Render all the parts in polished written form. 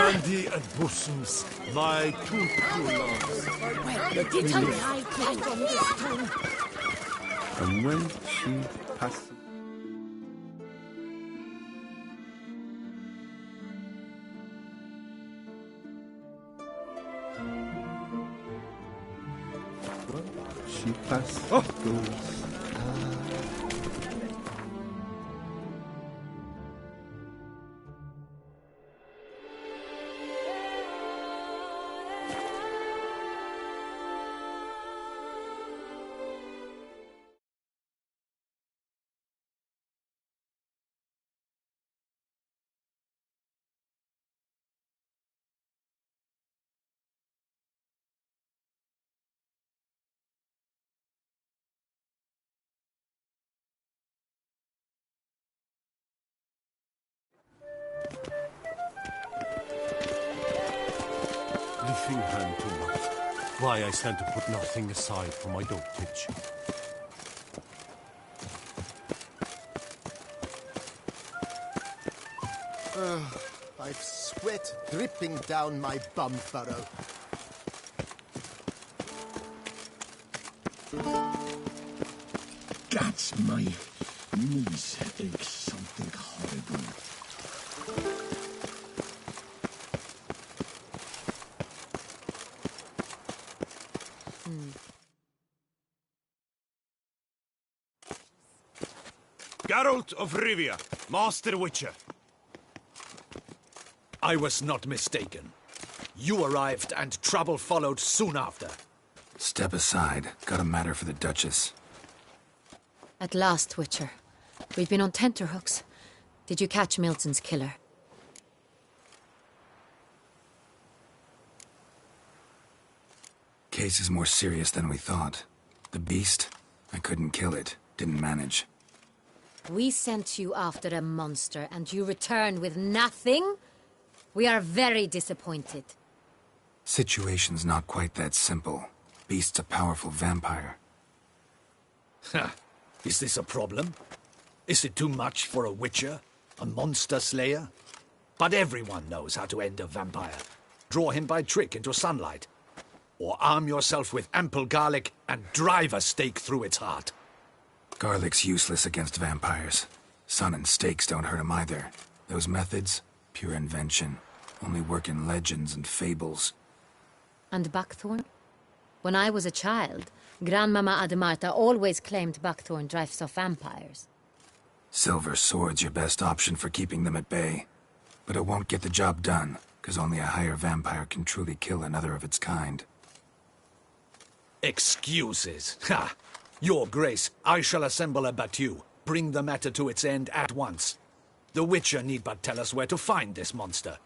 Brandy and bosoms, my two true loves. And when she passes... She passes, goes... Lifting hand to mouth. Why I stand to put nothing aside for my dotage. I've sweat dripping down my bum furrow. That's my knees ache something horrible. Geralt of Rivia, Master Witcher. I was not mistaken. You arrived and trouble followed soon after. Step aside. Got a matter for the Duchess. At last, Witcher. We've been on tenterhooks. Did you catch Milton's killer? Case is more serious than we thought. The beast? I couldn't kill it. Didn't manage. We sent you after a monster, and you return with nothing? We are very disappointed. Situation's not quite that simple. Beast's a powerful vampire. Ha! Is this a problem? Is it too much for a witcher? A monster slayer? But everyone knows how to end a vampire. Draw him by trick into sunlight. Or arm yourself with ample garlic and drive a stake through its heart. Garlic's useless against vampires. Sun and stakes don't hurt him either. Those methods, pure invention. Only work in legends and fables. And buckthorn? When I was a child, Grandmama Ademarta always claimed buckthorn drives off vampires. Silver sword's your best option for keeping them at bay. But it won't get the job done, because only a higher vampire can truly kill another of its kind. Excuses. Ha! Your Grace, I shall assemble a battue. Bring the matter to its end at once. The Witcher need but tell us where to find this monster.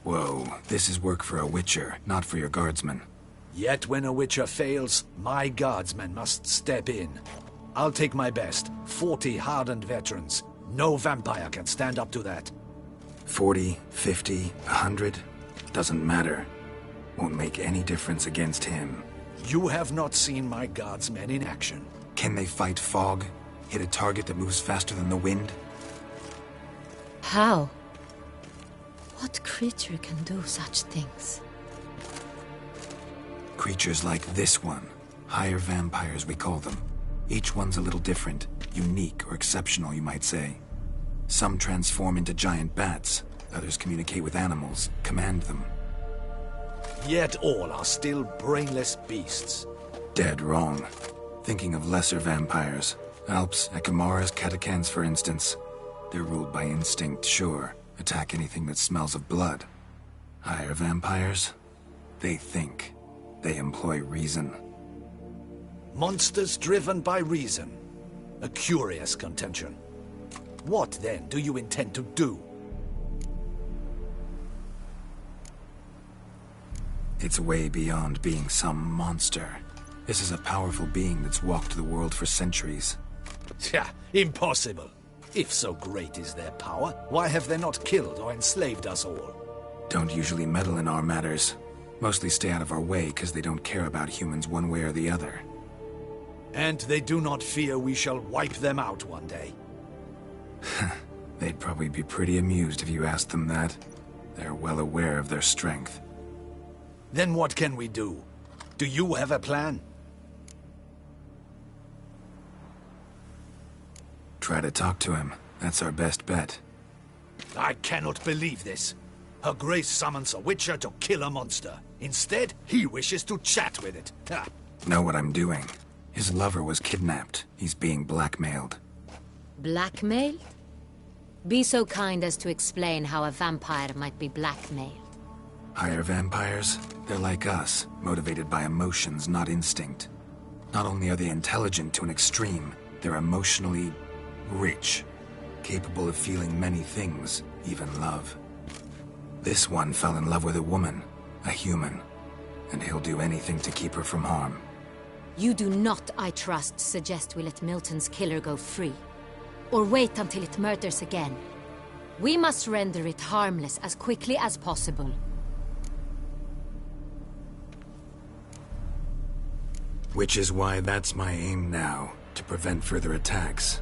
Whoa, this is work for a Witcher, not for your guardsmen. Yet when a Witcher fails, my guardsmen must step in. I'll take my best. 40 hardened veterans. No vampire can stand up to that. 40, 50, 100? Doesn't matter. Won't make any difference against him. You have not seen my guardsmen in action. Can they fight fog? Hit a target that moves faster than the wind? How? What creature can do such things? Creatures like this one. Higher vampires, we call them. Each one's a little different. Unique or exceptional, you might say. Some transform into giant bats. Others communicate with animals, command them. Yet all are still brainless beasts. Dead wrong. Thinking of lesser vampires. Alps, Ekamaras, Catechans, for instance. They're ruled by instinct, sure. Attack anything that smells of blood. Higher vampires? They think. They employ reason. Monsters driven by reason. A curious contention. What, then, do you intend to do? It's way beyond being some monster. This is a powerful being that's walked the world for centuries. Yeah, impossible. If so great is their power, why have they not killed or enslaved us all? Don't usually meddle in our matters. Mostly stay out of our way because they don't care about humans one way or the other. And they do not fear we shall wipe them out one day. They'd probably be pretty amused if you asked them that. They're well aware of their strength. Then what can we do? Do you have a plan? Try to talk to him. That's our best bet. I cannot believe this. Her Grace summons a Witcher to kill a monster. Instead, he wishes to chat with it. Ha! Know what I'm doing. His lover was kidnapped. He's being blackmailed. Blackmailed? Be so kind as to explain how a vampire might be blackmailed. Higher vampires? They're like us, motivated by emotions, not instinct. Not only are they intelligent to an extreme, they're emotionally rich, capable of feeling many things, even love. This one fell in love with a woman, a human, and he'll do anything to keep her from harm. You do not, I trust, suggest we let Milton's killer go free. Or wait until it murders again. We must render it harmless as quickly as possible. Which is why that's my aim now, to prevent further attacks.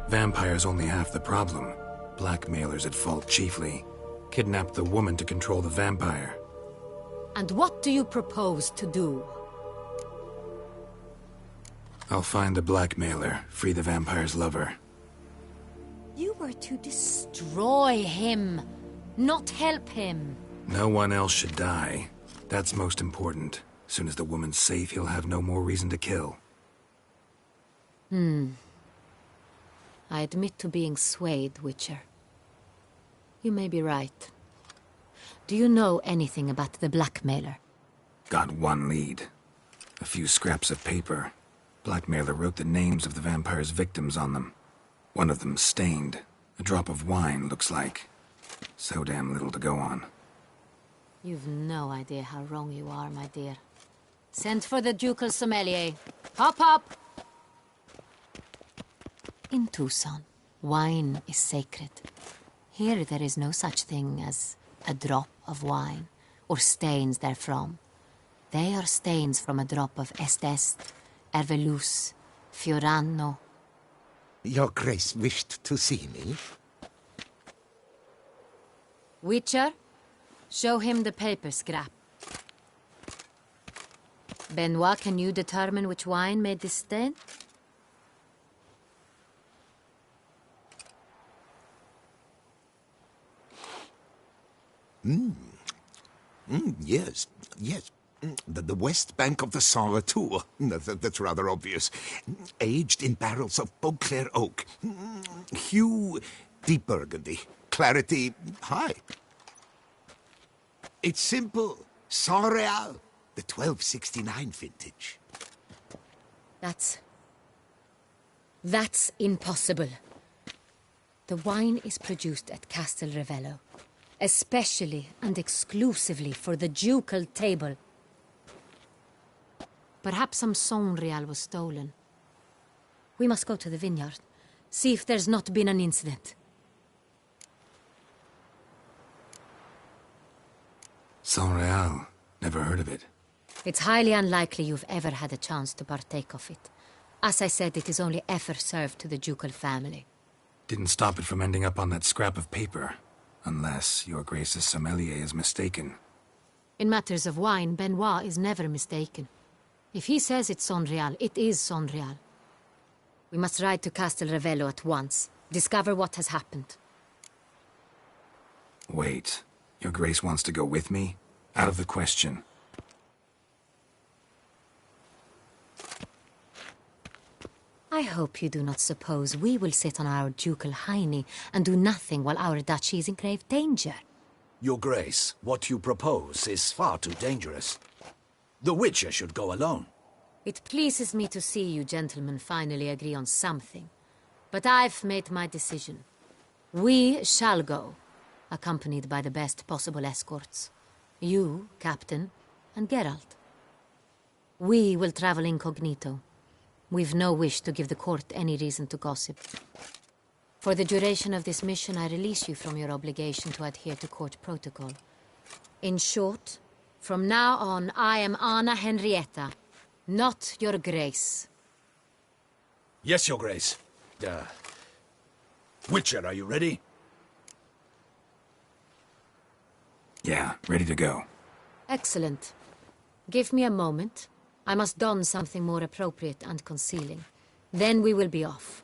Vampires only half the problem. Blackmailers at fault chiefly. Kidnap the woman to control the vampire. And what do you propose to do? I'll find the blackmailer, free the vampire's lover. You were to destroy him, not help him. No one else should die. That's most important. Soon as the woman's safe, he'll have no more reason to kill. I admit to being swayed, Witcher. You may be right. Do you know anything about the blackmailer? Got one lead. A few scraps of paper. Blackmailer wrote the names of the vampire's victims on them. One of them stained. A drop of wine, looks like. So damn little to go on. You've no idea how wrong you are, my dear. Send for the ducal sommelier. Hop, hop! In Tucson, wine is sacred. Here there is no such thing as a drop of wine, or stains therefrom. They are stains from a drop of Est, Ervelus, Fiorano. Your Grace wished to see me? Witcher, show him the paper scrap. Benoit, can you determine which wine made this stain? Yes. The west bank of the Saar too. That's rather obvious. Aged in barrels of Beauclair oak. Hue, deep burgundy. Clarity, high. It's simple. Saint-Réal, the 1269 vintage. That's impossible. The wine is produced at Castel Ravello, especially and exclusively for the ducal table. Perhaps some Saint-Réal was stolen. We must go to the vineyard, see if there's not been an incident. Saint-Réal. Never heard of it. It's highly unlikely you've ever had a chance to partake of it. As I said, it is only ever served to the ducal family. Didn't stop it from ending up on that scrap of paper. Unless your Grace's sommelier is mistaken. In matters of wine, Benoit is never mistaken. If he says it's Saint-Réal, it is Saint-Réal. We must ride to Castel Ravello at once. Discover what has happened. Wait. Your Grace wants to go with me? Out of the question. I hope you do not suppose we will sit on our ducal hiney and do nothing while our duchy is in grave danger. Your Grace, what you propose is far too dangerous. The Witcher should go alone. It pleases me to see you gentlemen finally agree on something. But I've made my decision. We shall go, accompanied by the best possible escorts. You, Captain, and Geralt. We will travel incognito. We've no wish to give the court any reason to gossip. For the duration of this mission, I release you from your obligation to adhere to court protocol. In short, from now on, I am Anna Henrietta, not your Grace. Yes, Your Grace. Witcher, are you ready? Yeah, ready to go. Excellent. Give me a moment. I must don something more appropriate and concealing. Then we will be off.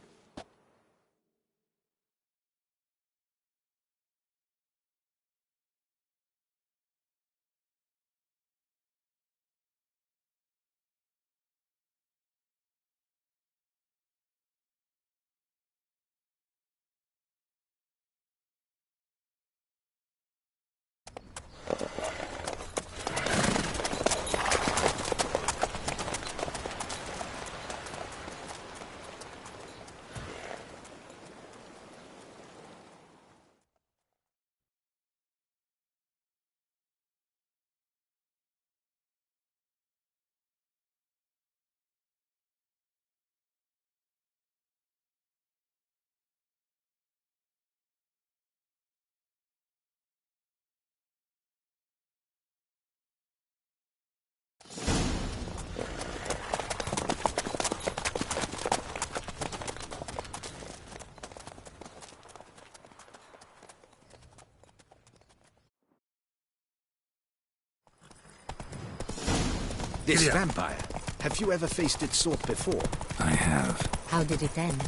This vampire. Have you ever faced its sort before? I have. How did it end?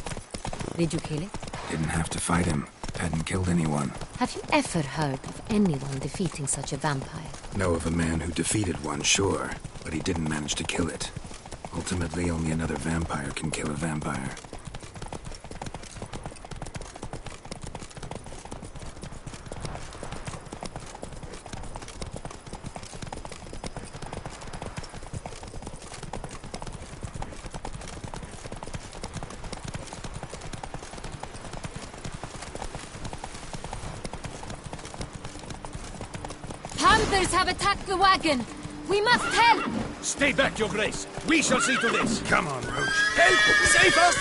Did you kill it? Didn't have to fight him. Hadn't killed anyone. Have you ever heard of anyone defeating such a vampire? Know of a man who defeated one, sure, but he didn't manage to kill it. Ultimately, only another vampire can kill a vampire. Panthers have attacked the wagon! We must help! Stay back, Your Grace. We shall see to this. Come on, Roach. Help! Save us!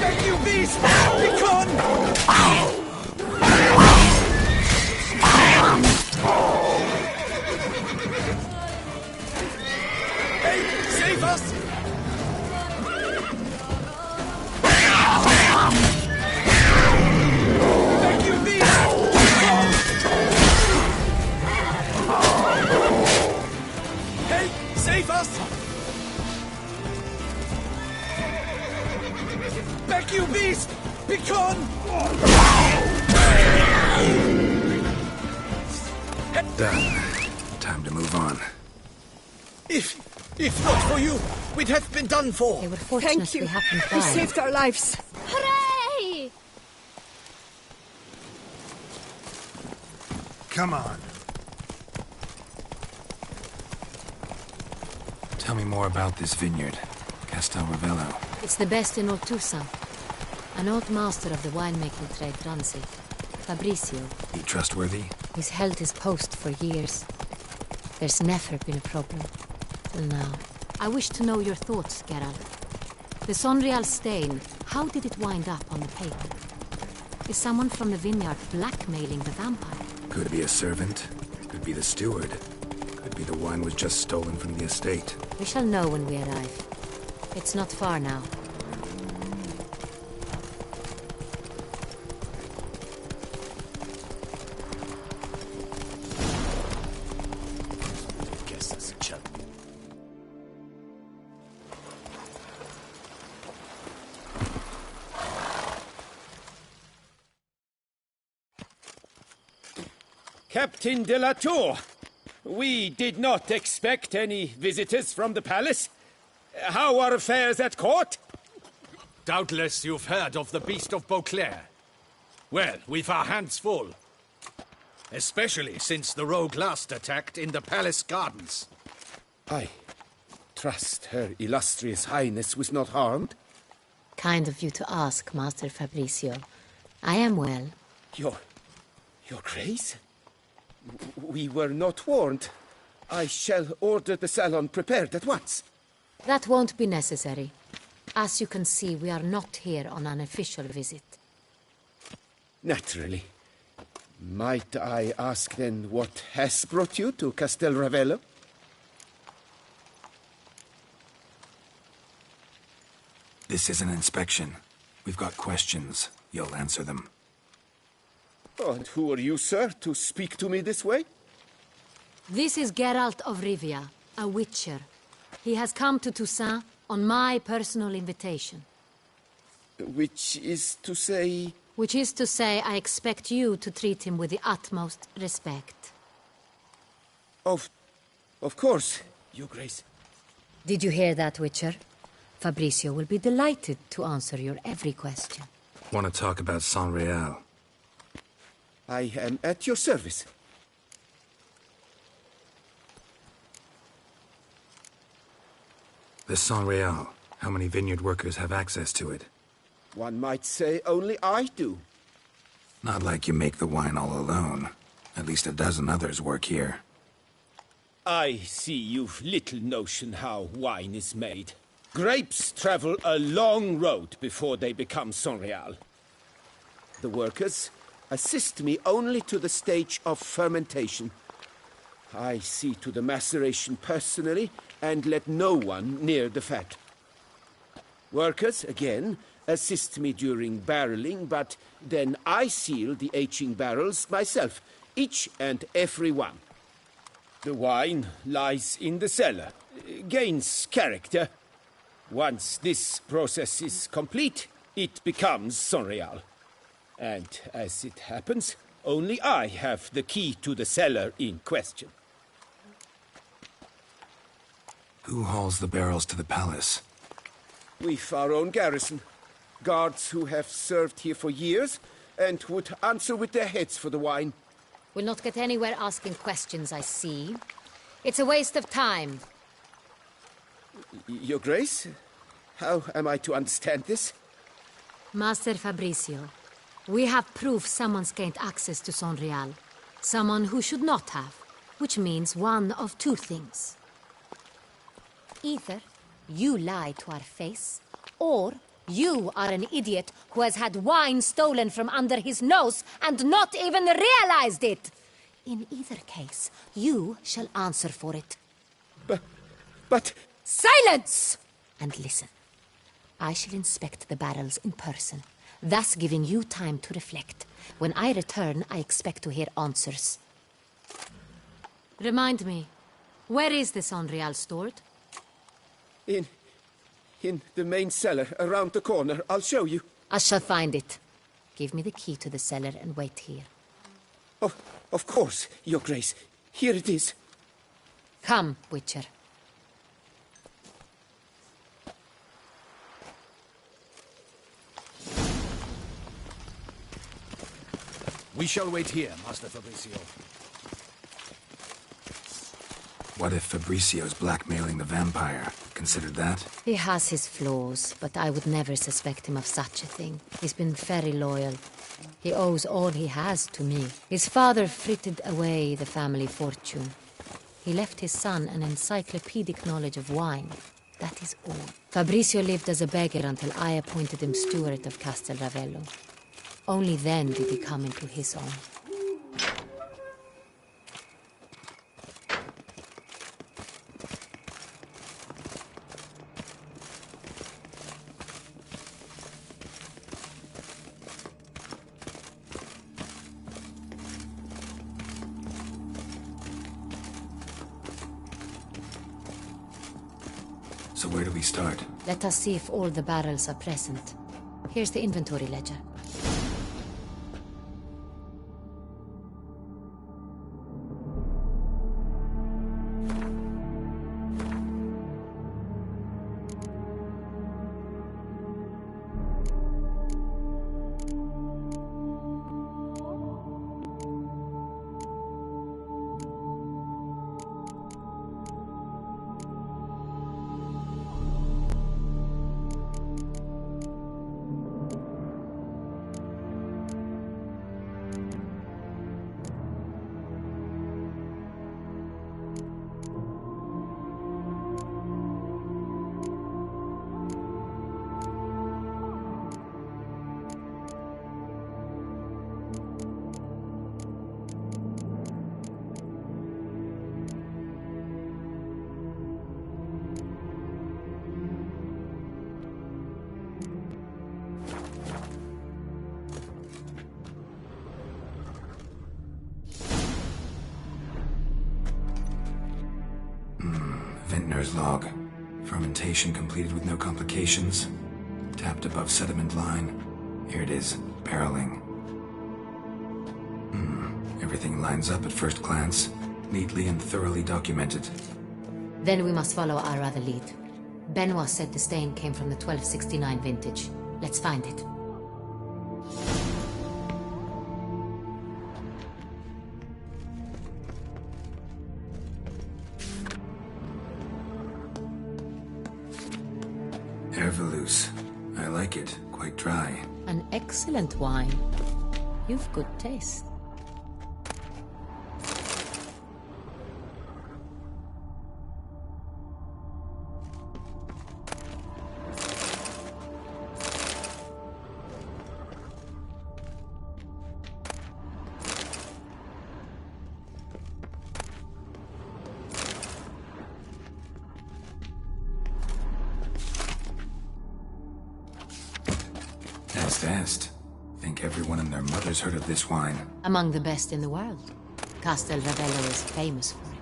Thank you, beast! Begone! Help! Save us! Thank you, beast! Help! Save us! Back, you beast! Begone! Done. Time to move on. If not for you, we'd have been done for. They were fortunate Thank you. we happened by. You saved our lives. Hooray! Come on. Tell me more about this vineyard. Castel Ravello. It's the best in Oltusa. An old master of the winemaking trade runs it. Fabrizio. He trustworthy? He's held his post for years. There's never been a problem. Till now. I wish to know your thoughts, Geralt. The Sonreal stain, how did it wind up on the paper? Is someone from the vineyard blackmailing the vampire? Could be a servant. Could be the steward. Could be the wine was just stolen from the estate. We shall know when we arrive. It's not far now. Guess that's a chunk. Captain de la Tour, we did not expect any visitors from the palace. How are affairs at court? Doubtless you've heard of the Beast of Beauclair. Well, we've our hands full. Especially since the rogue last attacked in the palace gardens. I trust Her Illustrious Highness was not harmed. Kind of you to ask, Master Fabrizio. I am well. Your Grace? We were not warned. I shall order the salon prepared at once. That won't be necessary. As you can see, we are not here on an official visit. Naturally. Might I ask then what has brought you to Castel Ravello? This is an inspection. We've got questions. You'll answer them. Oh, and who are you, sir, to speak to me this way? This is Geralt of Rivia, a witcher. He has come to Toussaint on my personal invitation. Which is to say... Which is to say, I expect you to treat him with the utmost respect. Of course, Your Grace. Did you hear that, Witcher? Fabrizio will be delighted to answer your every question. Want to talk about Saint-Réal? I am at your service. The Saint-Réal. How many vineyard workers have access to it? One might say only I do. Not like you make the wine all alone. At least a dozen others work here. I see you've little notion how wine is made. Grapes travel a long road before they become Saint-Réal. The workers assist me only to the stage of fermentation. I see to the maceration personally and let no one near the fat. Workers, again, assist me during barreling, but then I seal the aging barrels myself, each and every one. The wine lies in the cellar, gains character. Once this process is complete, it becomes Saint-Réal. And as it happens, only I have the key to the cellar in question. Who hauls the barrels to the palace? We've our own garrison. Guards who have served here for years and would answer with their heads for the wine. We'll not get anywhere asking questions, I see. It's a waste of time. Your Grace? How am I to understand this? Master Fabrizio, we have proof someone's gained access to Saint-Réal. Someone who should not have, which means one of two things. Either you lie to our face, or you are an idiot who has had wine stolen from under his nose and not even realized it. In either case, you shall answer for it. But... Silence! And listen. I shall inspect the barrels in person, thus giving you time to reflect. When I return, I expect to hear answers. Remind me, where is the Saint-Réal stored? In the main cellar, around the corner. I'll show you. I shall find it. Give me the key to the cellar and wait here. Oh, of course, Your Grace. Here it is. Come, Witcher. We shall wait here, Master Fabrizio. What if Fabricio's blackmailing the vampire? Considered that? He has his flaws, but I would never suspect him of such a thing. He's been very loyal. He owes all he has to me. His father frittered away the family fortune. He left his son an encyclopedic knowledge of wine. That is all. Fabrizio lived as a beggar until I appointed him steward of Castel Ravello. Only then did he come into his own. So where do we start? Let us see if all the barrels are present. Here's the inventory ledger. Vintner's log. Fermentation completed with no complications. Tapped above sediment line. Here it is, barreling. Everything lines up at first glance. Neatly and thoroughly documented. Then we must follow our other lead. Benoit said the stain came from the 1269 vintage. Let's find it. Herveloos. I like it. Quite dry. An excellent wine. You've good taste. Est. Think everyone and their mother's heard of this wine. Among the best in the world. Castel Ravello is famous for it.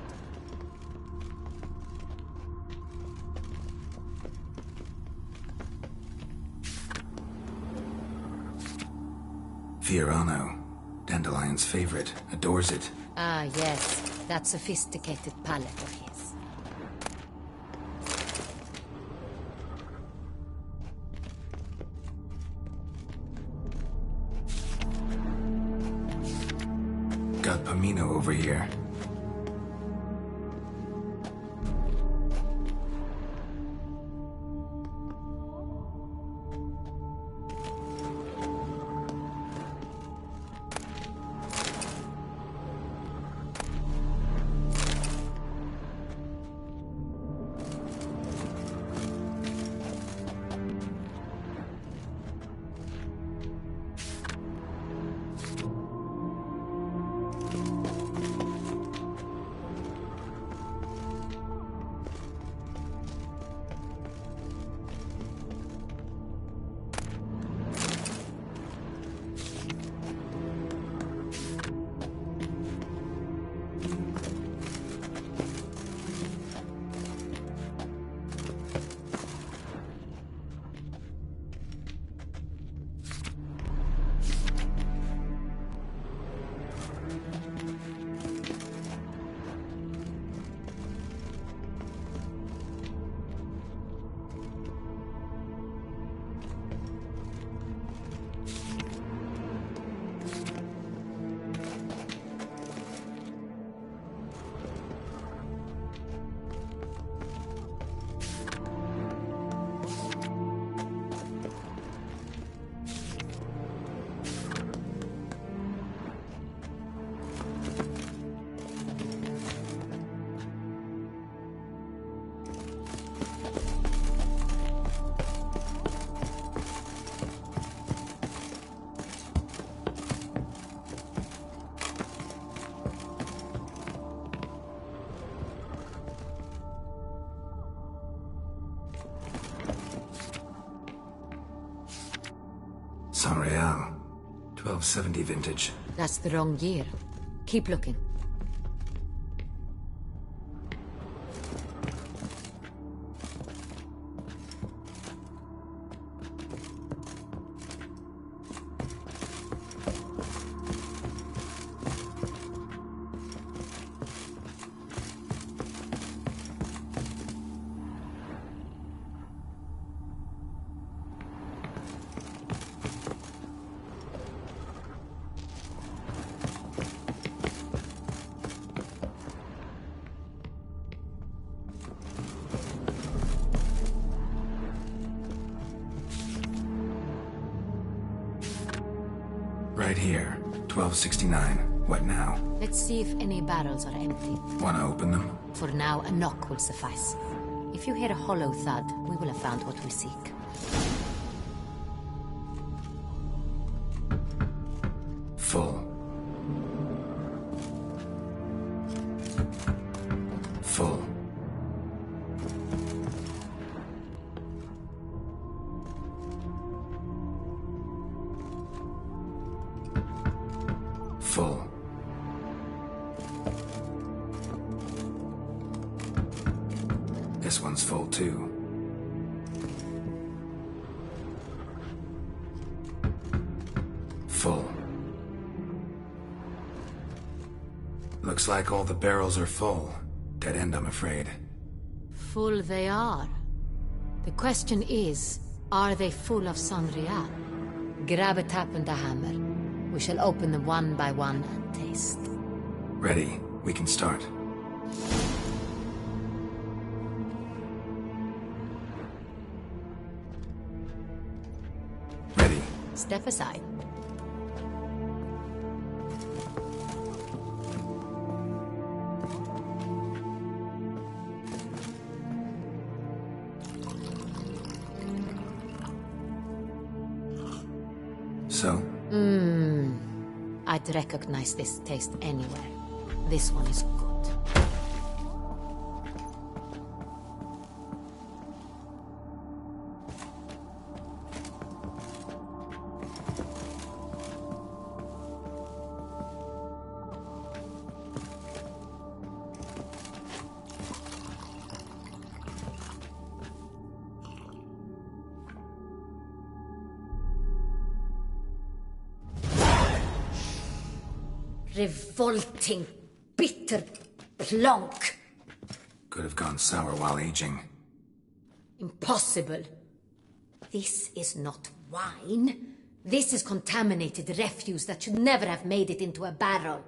Fiorano. Dandelion's favorite. Adores it. Ah, yes. That sophisticated palate of his. Got Pomino over here. Saint-Réal. 1270 vintage. That's the wrong year. Keep looking. Right here. 1269. What now? Let's see if any barrels are empty. Wanna open them? For now, a knock will suffice. If you hear a hollow thud, we will have found what we seek. Full. Full. Full. This one's full too. Full. Looks like all the barrels are full. Dead end, I'm afraid. Full they are. The question is, are they full of Sanrial? Grab a tap and a hammer. We shall open them one by one and taste. Ready. We can start. Ready. Step aside. So? I'd recognize this taste anywhere. This one is good. Revolting, bitter plonk. Could have gone sour while aging. Impossible. This is not wine. This is contaminated refuse that should never have made it into a barrel.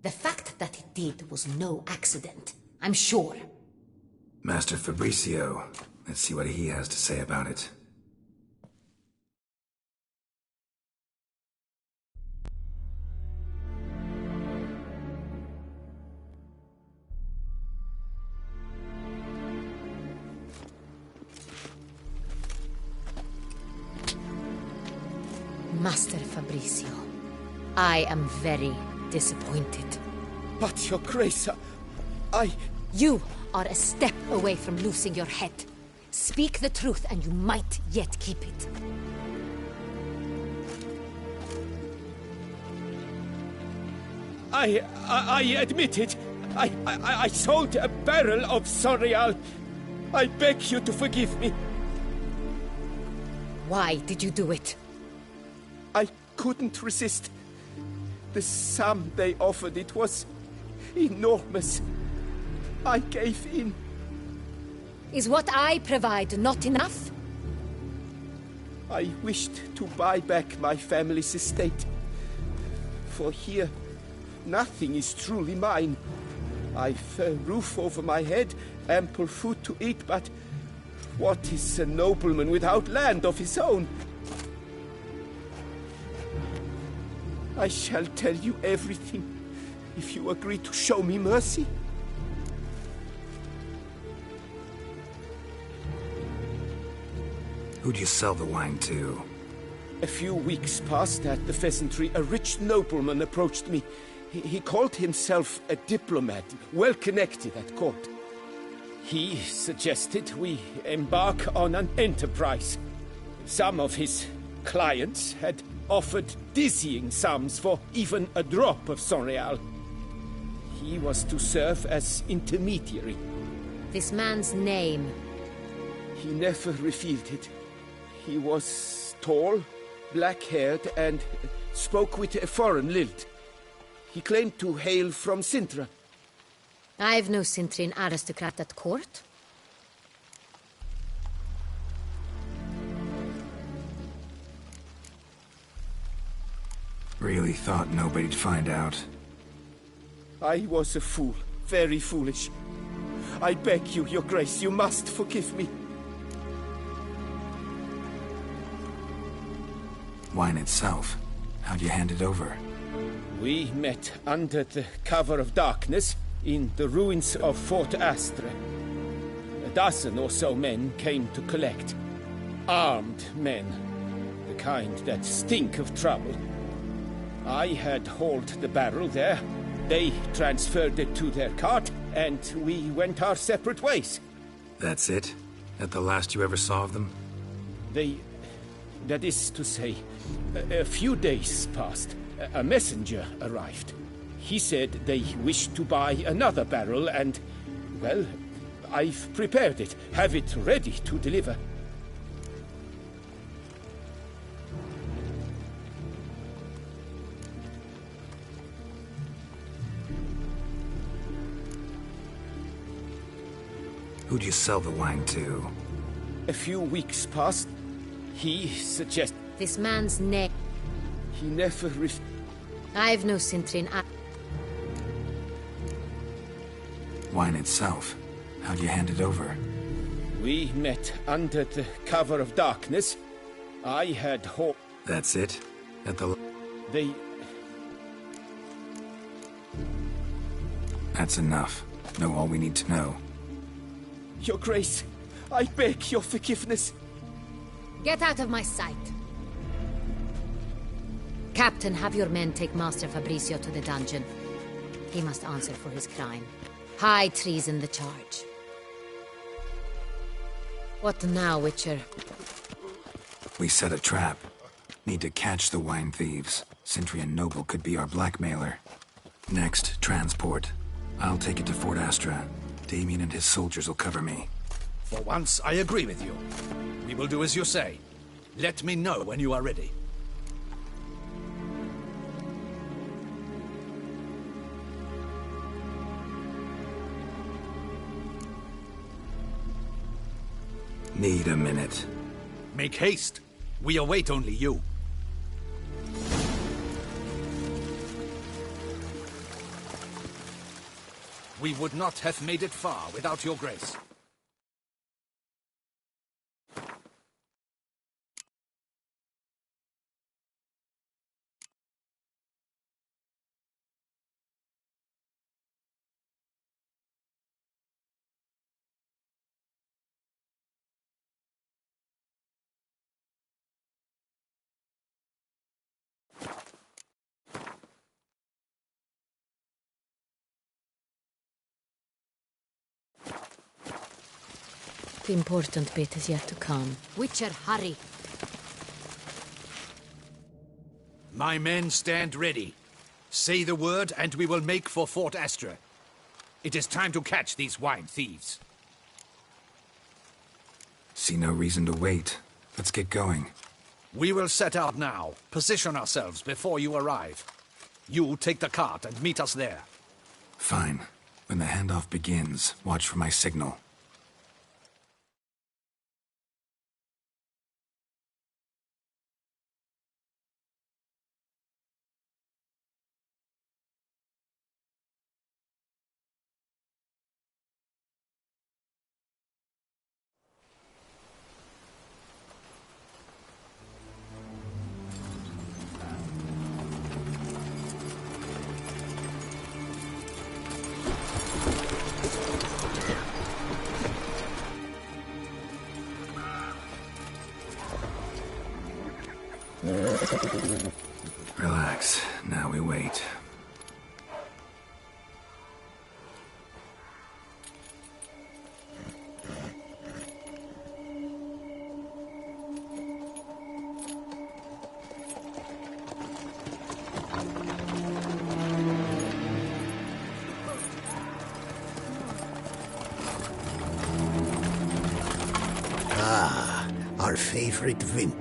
The fact that it did was no accident, I'm sure. Master Fabricio. Let's see what he has to say about it. Master Fabricio, I am very disappointed. But, Your Grace, You are a step away from losing your head. Speak the truth and you might yet keep it. I admit it. I sold a barrel of Sonreal. I beg you to forgive me. Why did you do it? I couldn't resist. The sum they offered, it was enormous. I gave in. Is what I provide not enough? I wished to buy back my family's estate. For here, nothing is truly mine. I've a roof over my head, ample food to eat, but what is a nobleman without land of his own? I shall tell you everything, if you agree to show me mercy. Who'd you sell the wine to? A few weeks past at the pheasantry, a rich nobleman approached me. He called himself a diplomat, well connected at court. He suggested we embark on an enterprise. Some of his clients had offered dizzying sums for even a drop of Sonreal. He was to serve as intermediary. This man's name? He never revealed it. He was tall, black-haired, and spoke with a foreign lilt. He claimed to hail from Sintra. I've no Sintrian aristocrat at court. Really thought nobody'd find out. I was a fool, very foolish. I beg you, Your Grace, you must forgive me. Wine itself. How'd you hand it over? We met under the cover of darkness in the ruins of Fort Astre. A dozen or so men came to collect. Armed men. The kind that stink of trouble. I had hauled the barrel there. They transferred it to their cart, and we went our separate ways. That's it? That the last you ever saw of them? That is to say, a few days passed. A messenger arrived. He said they wished to buy another barrel, and, well, I've prepared it. Have it ready to deliver. Who'd you sell the wine to? A few weeks past, he suggested This man's name. he never I've no Sintrin. Wine itself. How'd you hand it over? We met under the cover of darkness. I had hope That's it? At the... they... That's enough. Know all we need to know. Your Grace, I beg your forgiveness. Get out of my sight. Captain, have your men take Master Fabricio to the dungeon. He must answer for his crime. High treason the charge. What now, Witcher? We set a trap. Need to catch the wine thieves. Sentry and Noble could be our blackmailer. Next, transport. I'll take it to Fort Astra. Damien and his soldiers will cover me. For once, I agree with you. We will do as you say. Let me know when you are ready. Need a minute. Make haste. We await only you. We would not have made it far without your grace. The important bit is yet to come. Witcher, hurry. My men stand ready. Say the word and we will make for Fort Astra. It is time to catch these wine thieves. See no reason to wait. Let's get going. We will set out now. Position ourselves before you arrive. You take the cart and meet us there. Fine. When the handoff begins, watch for my signal. Relax. Now we wait. Ah, our favorite vintner.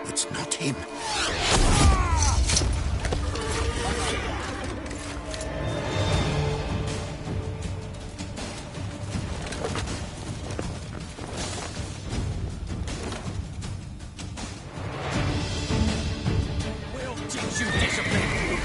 It's not him. We'll teach you discipline.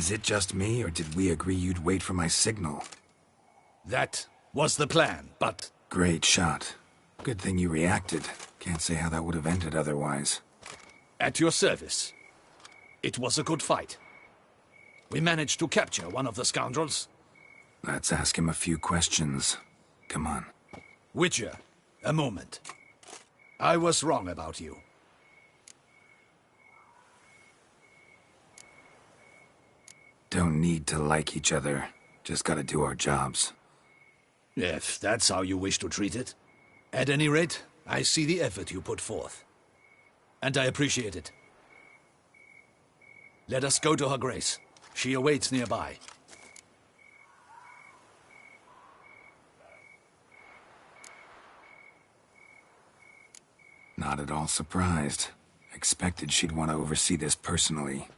Is it just me, or did we agree you'd wait for my signal? That was the plan, but... Great shot. Good thing you reacted. Can't say how that would have ended otherwise. At your service. It was a good fight. We managed to capture one of the scoundrels. Let's ask him a few questions. Come on. Witcher, a moment. I was wrong about you. Don't need to like each other. Just gotta do our jobs. If that's how you wish to treat it. At any rate, I see the effort you put forth. And I appreciate it. Let us go to her grace. She awaits nearby. Not at all surprised. Expected she'd want to oversee this personally.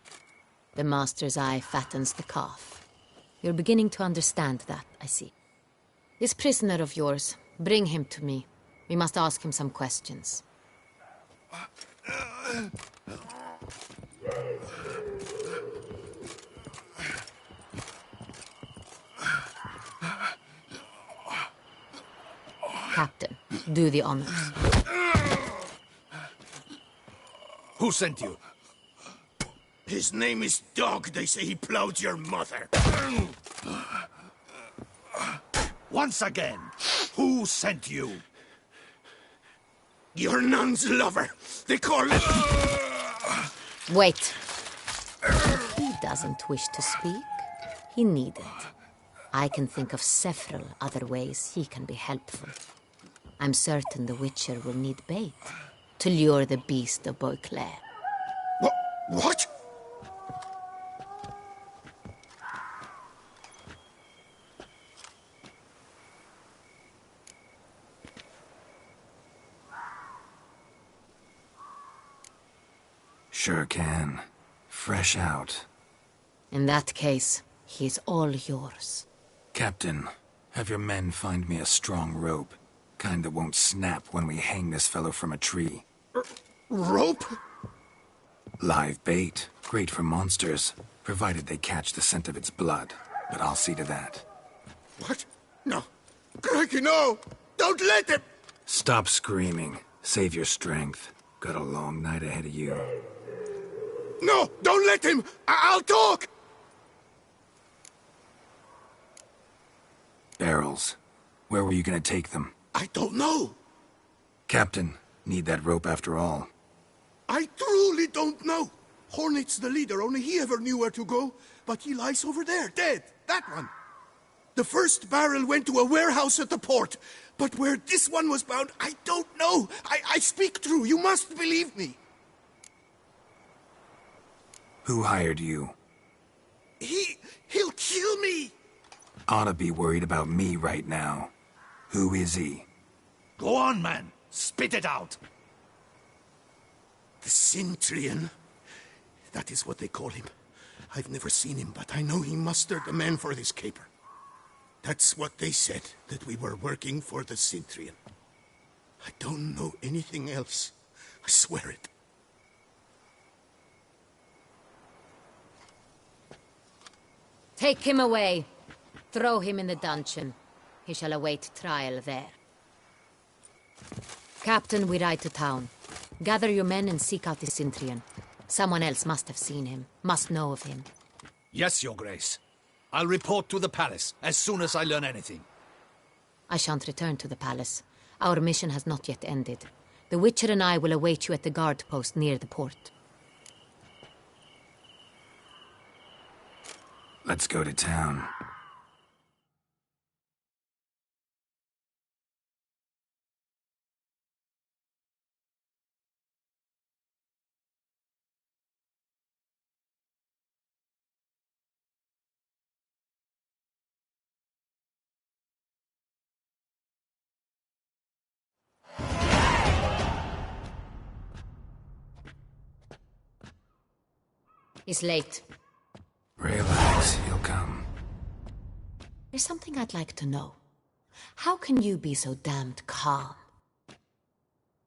The master's eye fattens the calf. You're beginning to understand that, I see. This prisoner of yours, bring him to me. We must ask him some questions. Captain, do the honors. Who sent you? His name is Dog. They say he plowed your mother. Once again, who sent you? Your nun's lover. They call it... Wait. If he doesn't wish to speak, he needn't. I can think of several other ways he can be helpful. I'm certain the Witcher will need bait to lure the beast of Beauclair. What? Sure can. Fresh out. In that case, he's all yours. Captain, have your men find me a strong rope. Kind that won't snap when we hang this fellow from a tree. Rope? Live bait. Great for monsters, provided they catch the scent of its blood. But I'll see to that. What? No. Crikey, no! Don't let him! Stop screaming. Save your strength. Got a long night ahead of you. No! Don't let him! I'll talk! Barrels. Where were you gonna take them? I don't know. Captain, need that rope after all. I truly don't know. Hornet's the leader, only he ever knew where to go. But he lies over there, dead. That one. The first barrel went to a warehouse at the port. But where this one was bound, I don't know. I speak true. You must believe me. Who hired you? He'll kill me. Oughta be worried about me right now. Who is he? Go on, man. Spit it out. The Cintrian. That is what they call him. I've never seen him, but I know he mustered the men for this caper. That's what they said, that we were working for the Cintrian. I don't know anything else. I swear it. Take him away. Throw him in the dungeon. He shall await trial there. Captain, we ride to town. Gather your men and seek out the Cintrian. Someone else must have seen him, must know of him. Yes, Your Grace. I'll report to the palace as soon as I learn anything. I shan't return to the palace. Our mission has not yet ended. The Witcher and I will await you at the guard post near the port. Let's go to town. He's late. Relax, he'll come. There's something I'd like to know. How can you be so damned calm?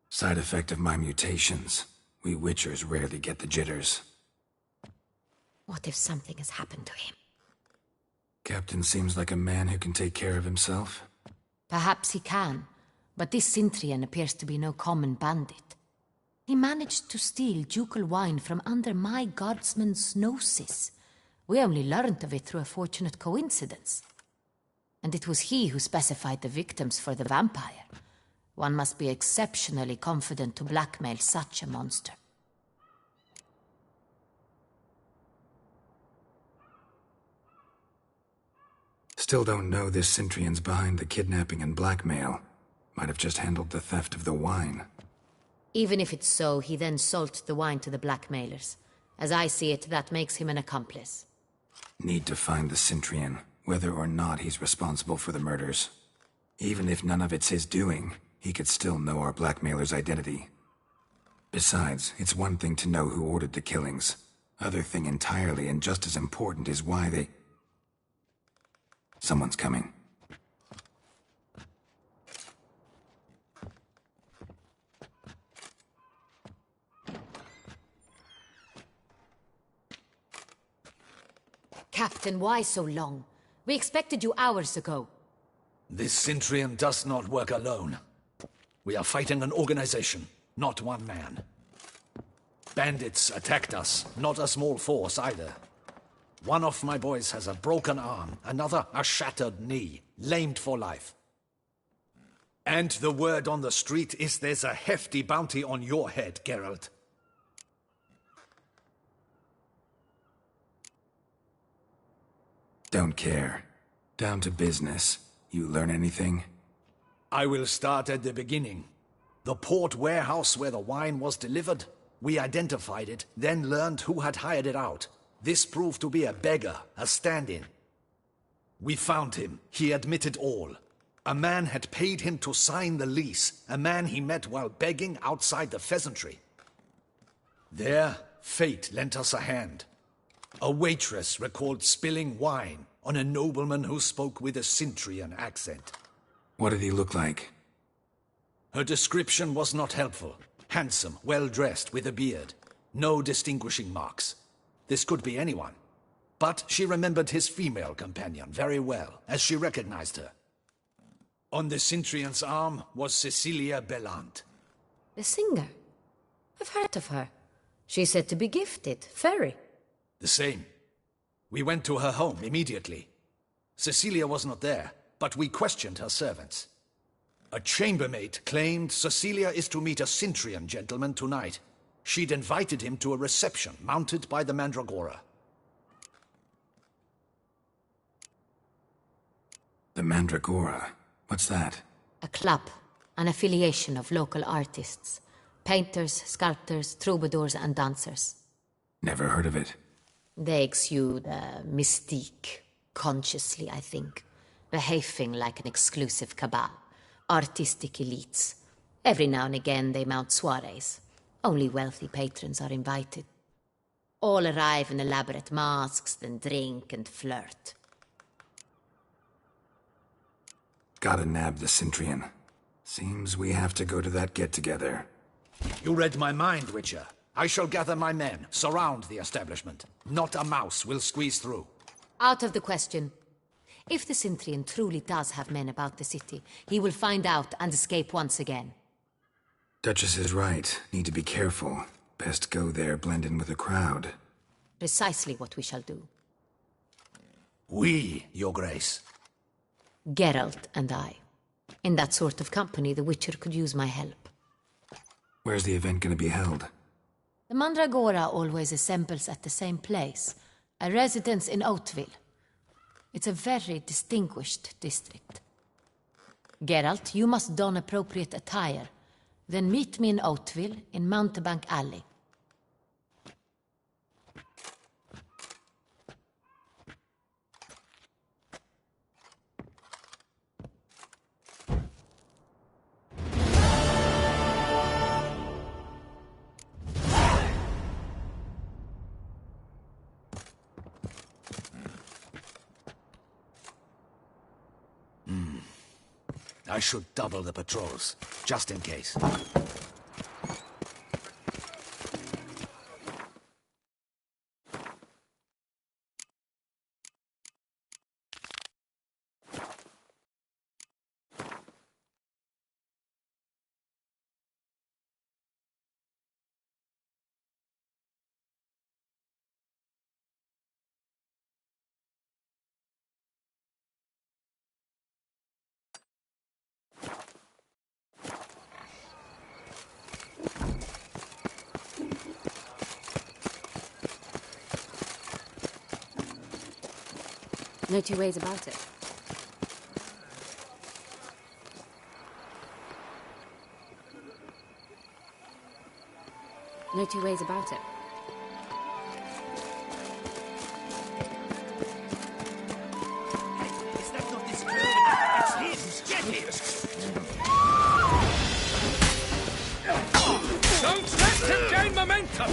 Side effect of my mutations. We Witchers rarely get the jitters. What if something has happened to him? Captain seems like a man who can take care of himself. Perhaps he can, but this Sintrian appears to be no common bandit. He managed to steal ducal wine from under my guardsman's noses. We only learned of it through a fortunate coincidence. And it was he who specified the victims for the vampire. One must be exceptionally confident to blackmail such a monster. Still don't know this Sintrian's behind the kidnapping and blackmail. Might have just handled the theft of the wine. Even if it's so, he then sold the wine to the blackmailers. As I see it, that makes him an accomplice. Need to find the Sintrian, whether or not he's responsible for the murders. Even if none of it's his doing, he could still know our blackmailer's identity. Besides, it's one thing to know who ordered the killings. Other thing entirely, and just as important, is why they... Someone's coming. Captain, why so long? We expected you hours ago. This Sintrian does not work alone. We are fighting an organization, not one man. Bandits attacked us, not a small force either. One of my boys has a broken arm, another a shattered knee, lamed for life. And the word on the street is there's a hefty bounty on your head, Geralt. Don't care. Down to business. You learn anything? I will start at the beginning. The port warehouse where the wine was delivered. We identified it, then learned who had hired it out. This proved to be a beggar, a stand-in. We found him. He admitted all. A man had paid him to sign the lease, a man he met while begging outside the pheasantry. There, fate lent us a hand. A waitress recalled spilling wine on a nobleman who spoke with a Sintrian accent. What did he look like? Her description was not helpful. Handsome, well-dressed, with a beard. No distinguishing marks. This could be anyone. But she remembered his female companion very well, as she recognized her. On the Sintrian's arm was Cecilia Bellant. The singer? I've heard of her. She's said to be gifted, fairy. The same. We went to her home immediately. Cecilia was not there, but we questioned her servants. A chambermaid claimed Cecilia is to meet a Sintrian gentleman tonight. She'd invited him to a reception mounted by the Mandragora. The Mandragora? What's that? A club, an affiliation of local artists. Painters, sculptors, troubadours and dancers. Never heard of it. They exude mystique, consciously, I think. Behaving like an exclusive cabal. Artistic elites. Every now and again they mount soirees. Only wealthy patrons are invited. All arrive in elaborate masks, then drink and flirt. Gotta nab the Sintrian. Seems we have to go to that get-together. You read my mind, Witcher. I shall gather my men, surround the establishment. Not a mouse will squeeze through. Out of the question. If the Sintrian truly does have men about the city, he will find out and escape once again. Duchess is right. Need to be careful. Best go there, blend in with the crowd. Precisely what we shall do. We, Your Grace. Geralt and I. In that sort of company, the Witcher could use my help. Where's the event gonna be held? The Mandragora always assembles at the same place, a residence in Oatville. It's a very distinguished district. Geralt, you must don appropriate attire. Then meet me in Oatville, in Mountebank Alley. I should double the patrols, just in case. No two ways about it. No two ways about it. Is that not his clothing? It's his! Get him! Don't let him gain momentum!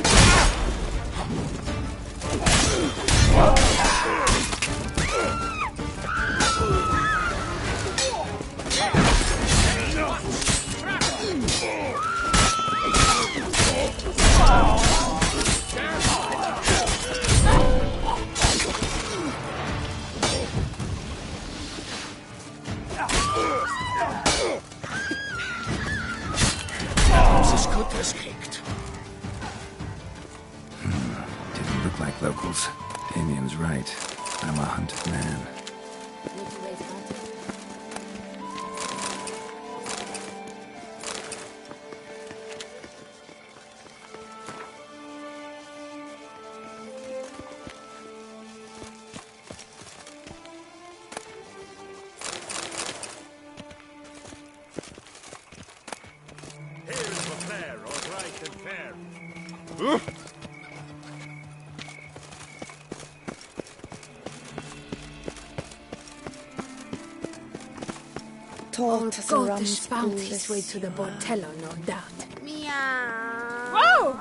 This could has kicked. Didn't look like locals. Damien's right. I'm a hunted man. No two ways about it. Here's the fair, all right and fair. Taught as a rum Gotish found school his way to the Bordello, no doubt. Meow. Whoa!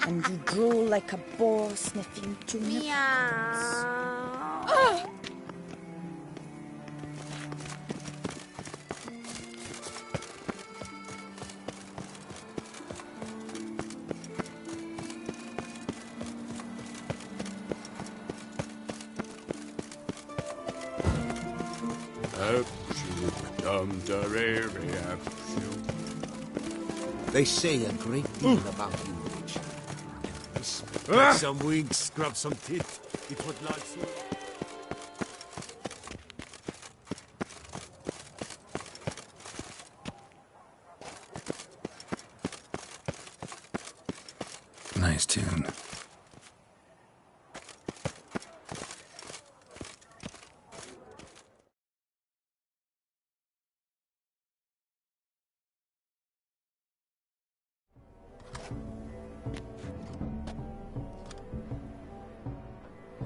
And you drool like a boar sniffing junior. Meow. They say a great deal about you, Witch. Get some wings, scrub some teeth. It would like so. Nice tune.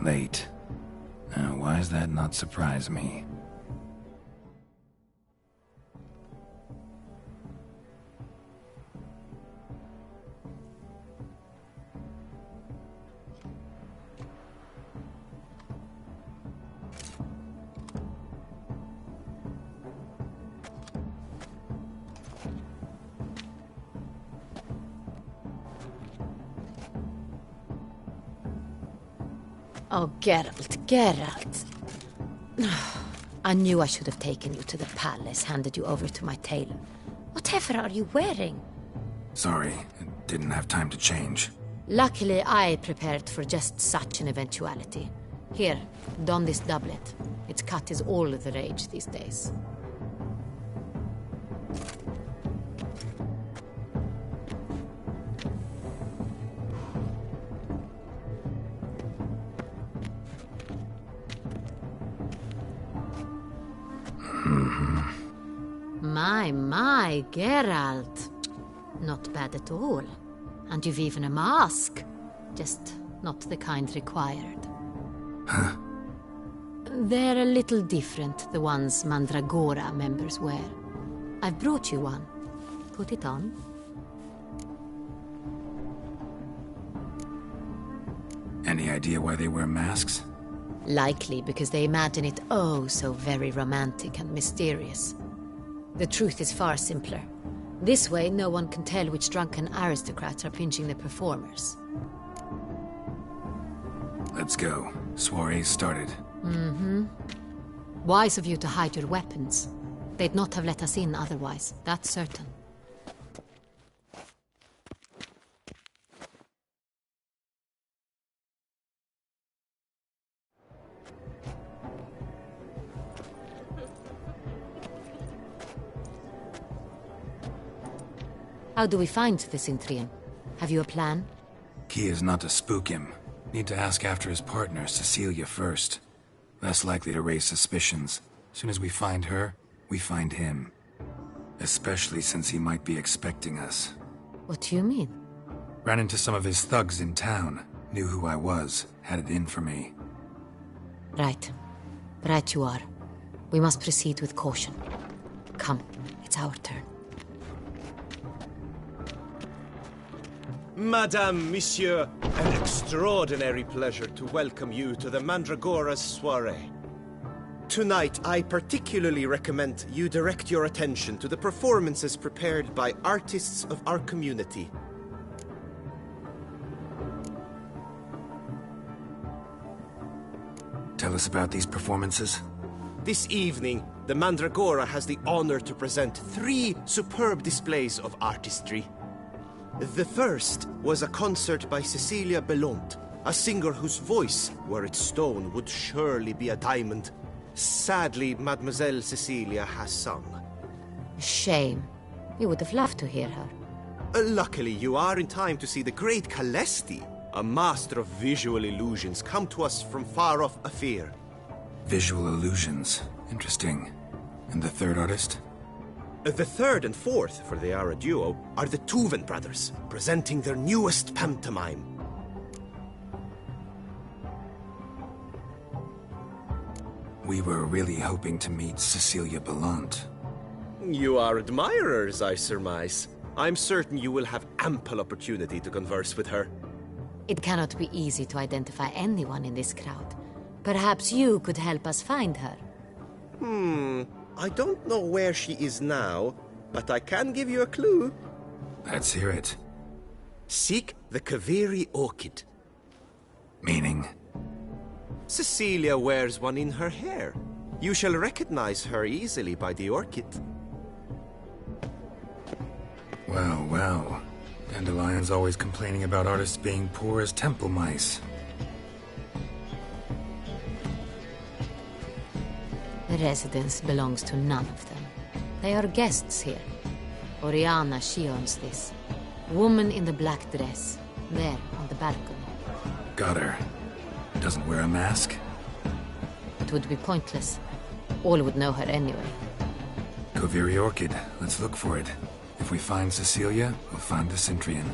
Late. Now, why does that not surprise me? Oh, Geralt, Geralt. I knew I should have taken you to the palace, handed you over to my tailor. Whatever are you wearing? Sorry, didn't have time to change. Luckily, I prepared for just such an eventuality. Here, don this doublet. Its cut is all the rage these days. My, Geralt. Not bad at all. And you've even a mask. Just not the kind required. Huh? They're a little different, the ones Mandragora members wear. I've brought you one. Put it on. Any idea why they wear masks? Likely because they imagine it oh so very romantic and mysterious. The truth is far simpler. This way, no one can tell which drunken aristocrats are pinching the performers. Let's go. Soiree's started. Mm-hmm. Wise of you to hide your weapons. They'd not have let us in otherwise, that's certain. How do we find the Cintrian? Have you a plan? Key is not to spook him. Need to ask after his partner, Cecilia, first. Less likely to raise suspicions. Soon as we find her, we find him. Especially since he might be expecting us. What do you mean? Ran into some of his thugs in town. Knew who I was. Had it in for me. Right. Right you are. We must proceed with caution. Come, it's our turn. Madame, Monsieur, an extraordinary pleasure to welcome you to the Mandragora's soiree. Tonight, I particularly recommend you direct your attention to the performances prepared by artists of our community. Tell us about these performances. This evening, the Mandragora has the honor to present 3 superb displays of artistry. The first was a concert by Cecilia Belont, a singer whose voice, were it stone, would surely be a diamond. Sadly, Mademoiselle Cecilia has sung. Shame. We would have loved to hear her. Luckily, you are in time to see the great Calesti, a master of visual illusions, come to us from far off Afir. Visual illusions. Interesting. And the third artist? The third and fourth, for they are a duo, are the Tuven brothers, presenting their newest pantomime. We were really hoping to meet Cecilia Belont. You are admirers, I surmise. I'm certain you will have ample opportunity to converse with her. It cannot be easy to identify anyone in this crowd. Perhaps you could help us find her. I don't know where she is now, but I can give you a clue. Let's hear it. Seek the Kaveri orchid. Meaning? Cecilia wears one in her hair. You shall recognize her easily by the orchid. Well, well. Dandelion's always complaining about artists being poor as temple mice. The residence belongs to none of them. They are guests here. Oriana, she owns this. Woman in the black dress. There, on the balcony. Got her. Doesn't wear a mask? It would be pointless. All would know her anyway. Kaveri Orchid. Let's look for it. If we find Cecilia, we'll find the Centrian.